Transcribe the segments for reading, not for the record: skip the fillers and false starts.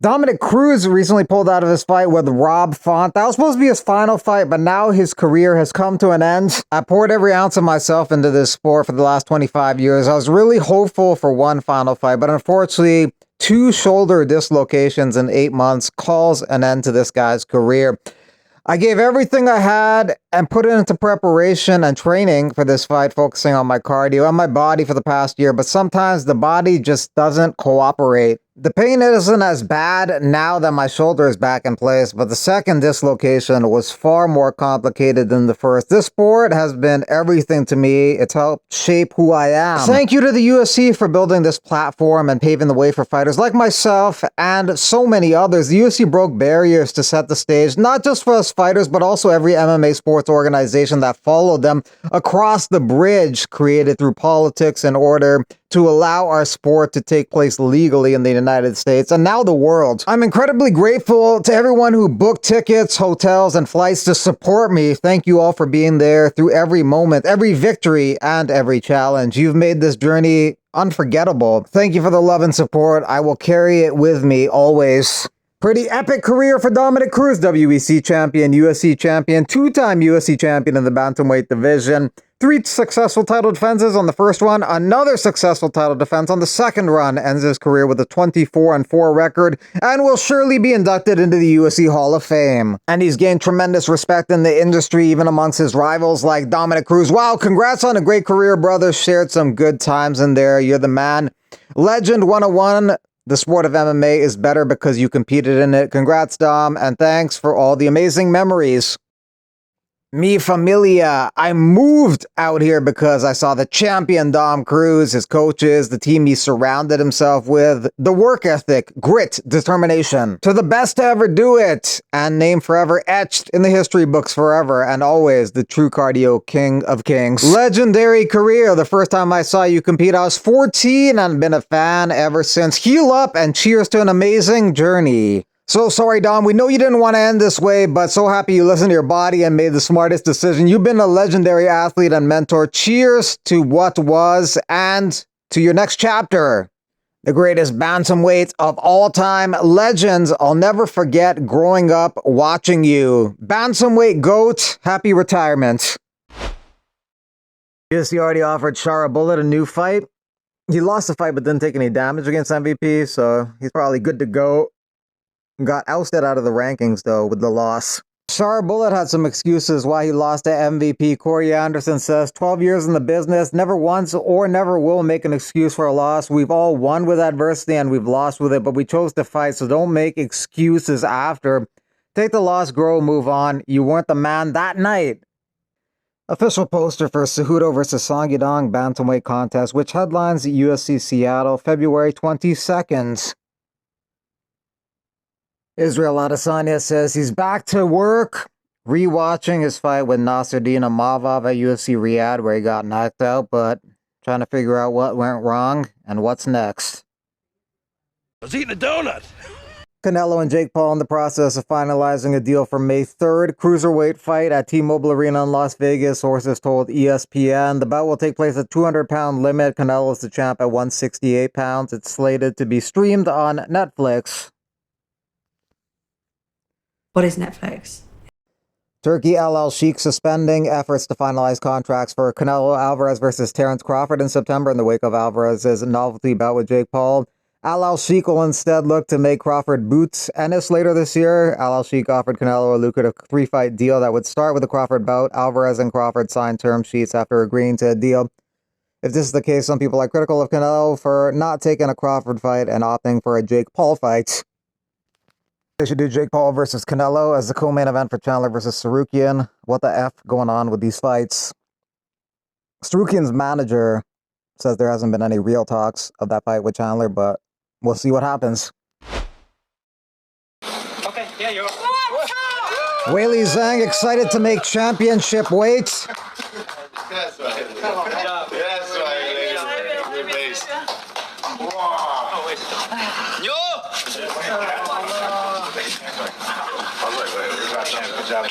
Dominick Cruz recently pulled out of his fight with Rob Font. That was supposed to be his final fight, but now his career has come to an end. I poured every ounce of myself into this sport for the last 25 years. I was really hopeful for one final fight, but unfortunately, 2 shoulder dislocations in 8 months calls an end to this guy's career. I gave everything I had and put it into preparation and training for this fight, focusing on my cardio and my body for the past year, but sometimes the body just doesn't cooperate. The pain isn't as bad now that my shoulder is back in place, but the second dislocation was far more complicated than the first. This sport has been everything to me. It's helped shape who I am. Thank you to the UFC for building this platform and paving the way for fighters like myself and so many others. The UFC broke barriers to set the stage, not just for us fighters, but also every MMA sports organization that followed them across the bridge created through politics in order to allow our sport to take place legally in the United States and now the world. I'm incredibly grateful to everyone who booked tickets, hotels, and flights to support me. Thank you all for being there through every moment, every victory, and every challenge. You've made this journey unforgettable. Thank you for the love and support. I will carry it with me always. Pretty epic career for Dominick Cruz, WEC champion, UFC champion, 2-time UFC champion in the bantamweight division. 3 successful title defenses on the first run, another successful title defense on the second run, ends his career with a 24-4 record, and will surely be inducted into the UFC Hall of Fame. And he's gained tremendous respect in the industry, even amongst his rivals like Dominick Cruz. Wow, congrats on a great career, brother. Shared some good times in there. You're the man. Legend 101. The sport of MMA is better because you competed in it. Congrats, Dom, and thanks for all the amazing memories. Mi familia. I moved out here because I saw the champion Dom Cruz, his coaches, the team he surrounded himself with, the work ethic, grit, determination, to the best to ever do it, and name forever etched in the history books forever and always the true cardio king of kings. Legendary career. The first time I saw you compete, I was 14 and been a fan ever since. Heal up and cheers to an amazing journey. So sorry, Dom. We know you didn't want to end this way, but so happy you listened to your body and made the smartest decision. You've been a legendary athlete and mentor. Cheers to what was and to your next chapter. The greatest bantamweight of all time. Legends. I'll never forget growing up watching you. Bantamweight GOAT. Happy retirement. UFC already offered Shara Bullet a new fight. He lost the fight but didn't take any damage against MVP, so he's probably good to go. Got ousted out of the rankings, though, with the loss. Shara Bullet had some excuses why he lost to MVP. Corey Anderson says, 12 years in the business, never once or never will make an excuse for a loss. We've all won with adversity and we've lost with it, but we chose to fight, so don't make excuses after. Take the loss, grow, move on. You weren't the man that night. Official poster for Cejudo vs. Song Yadong Bantamweight contest, which headlines UFC Seattle, February 22nd. Israel Adesanya says he's back to work, rewatching his fight with Nasruddin Imavov at UFC Riyadh where he got knocked out, but trying to figure out what went wrong and what's next. I was eating a donut. Canelo and Jake Paul in the process of finalizing a deal for May 3rd. Cruiserweight fight at T-Mobile Arena in Las Vegas, sources told ESPN. The bout will take place at 200-pound limit. Canelo is the champ at 168 pounds. It's slated to be streamed on Netflix. What is Netflix? Turkey LL Sheikh suspending efforts to finalize contracts for Canelo Alvarez versus Terence Crawford in September in the wake of Alvarez's novelty bout with Jake Paul. LL Sheikh will instead look to make Crawford boots Ennis later this year. LL Sheikh offered Canelo a lucrative 3-fight deal that would start with the Crawford bout. Alvarez and Crawford signed term sheets after agreeing to a deal. If this is the case, some people are critical of Canelo for not taking a Crawford fight and opting for a Jake Paul fight. They should do Jake Paul versus Canelo as the co-main event for Chandler versus Sarukian. What the F going on with these fights? Sarukian's manager says there hasn't been any real talks of that fight with Chandler, but we'll see what happens. Okay, yeah, you're up. Weili Zhang excited to make championship weight. That's right. That's right. Good base. Oh, wait. Yo! Good job.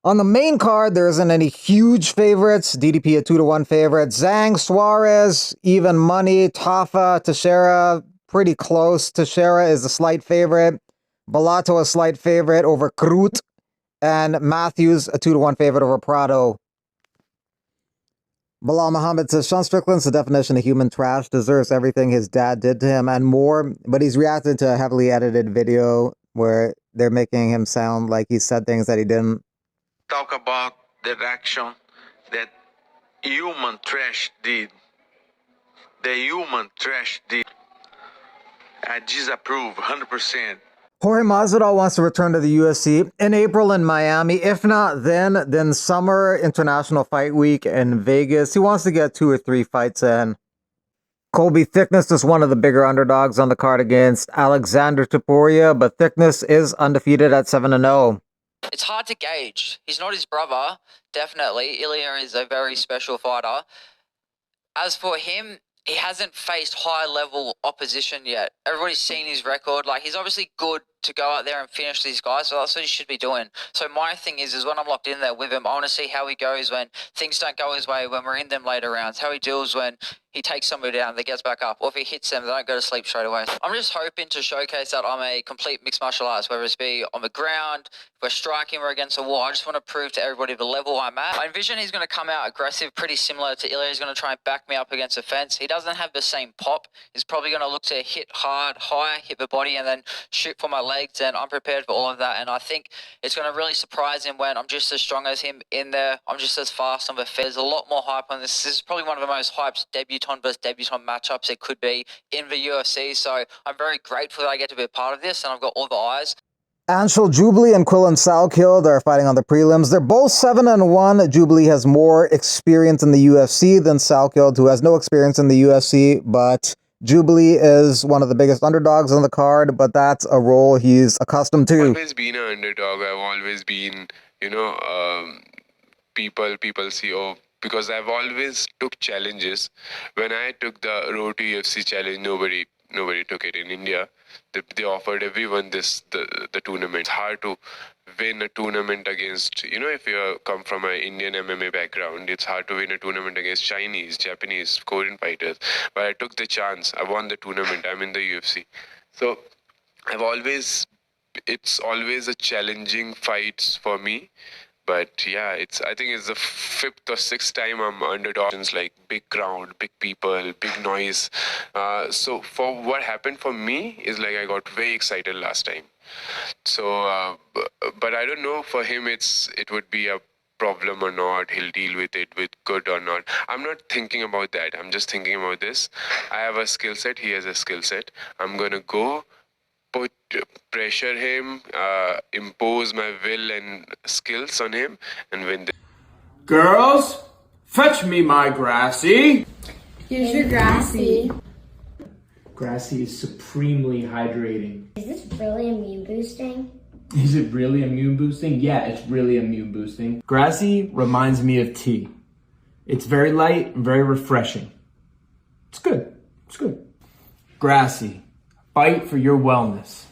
On the main card, there isn't any huge favorites. DDP a 2-1 favorite. Zhang, Suarez, even money. Tafa, Teixeira, pretty close. Teixeira is a slight favorite. Bellato a slight favorite over Cruz. And Matthews a 2-1 favorite over Prado. Bilal Muhammad says, Sean Strickland's the definition of human trash, deserves everything his dad did to him and more, but he's reacted to a heavily edited video where they're making him sound like he said things that he didn't. Talk about the action that human trash did. The human trash did. I disapprove 100%. Jorge Masvidal wants to return to the UFC in April in Miami. If not then summer international fight week in Vegas. He wants to get 2 or 3 fights in. Colby Thickness is one of the bigger underdogs on the card against Alexander Topuria, but Thickness is undefeated at 7-0. It's hard to gauge. He's not his brother, definitely. Ilya is a very special fighter. As for him, he hasn't faced high-level opposition yet. Everybody's seen his record. Like, he's obviously good to go out there and finish these guys, so that's what he should be doing. So my thing is when I'm locked in there with him, I want to see how he goes when things don't go his way, when we're in them later rounds, how he deals when he takes somebody down, they gets back up, or if he hits them, they don't go to sleep straight away. I'm just hoping to showcase that I'm a complete mixed martial artist, whether it's be on the ground, if we're striking, we're against a wall. I just want to prove to everybody the level I'm at. I envision he's going to come out aggressive, pretty similar to Ilya. He's going to try and back me up against the fence. He doesn't have the same pop. He's probably going to look to hit hard, high, hit the body, and then shoot for my legs, and I'm prepared for all of that. And I think it's going to really surprise him when I'm just as strong as him in there. I'm just as fast on the feet. There's a lot more hype on this. This is probably one of the most hyped debutant versus debutant matchups it could be in the UFC. So I'm very grateful that I get to be a part of this, and I've got all the eyes. Anshul Jubilee and Quillan Salkild are fighting on the prelims. They're both 7-1. Jubilee has more experience in the UFC than Salkild, who has no experience in the UFC, but Jubilee is one of the biggest underdogs on the card, but that's a role he's accustomed to. I've always been an underdog. I've always been, people see, oh, because I've always took challenges. When I took the Road to UFC challenge, nobody took it in India. They offered everyone the tournament. It's hard to win a tournament against, if you come from an Indian MMA background, it's hard to win a tournament against Chinese, Japanese, Korean fighters. But I took the chance. I won the tournament. I'm in the UFC. So it's always a challenging fight for me. But yeah, I think it's the 5th or 6th time I'm underdog. It's like big crowd, big people, big noise. So for what happened for me is like I got very excited last time. So, but I don't know for him it would be a problem or not. He'll deal with it with good or not. I'm not thinking about that. I'm just thinking about this. I have a skill set. He has a skill set. I'm gonna go. Pressure him, impose my will and skills on him, and win this. Girls, fetch me my Grassy. Here's your Grassy. Grassy is supremely hydrating. Is this really immune boosting? Is it really immune boosting? Yeah, it's really immune boosting. Grassy reminds me of tea. It's very light and very refreshing. It's good. It's good. Grassy, fight for your wellness.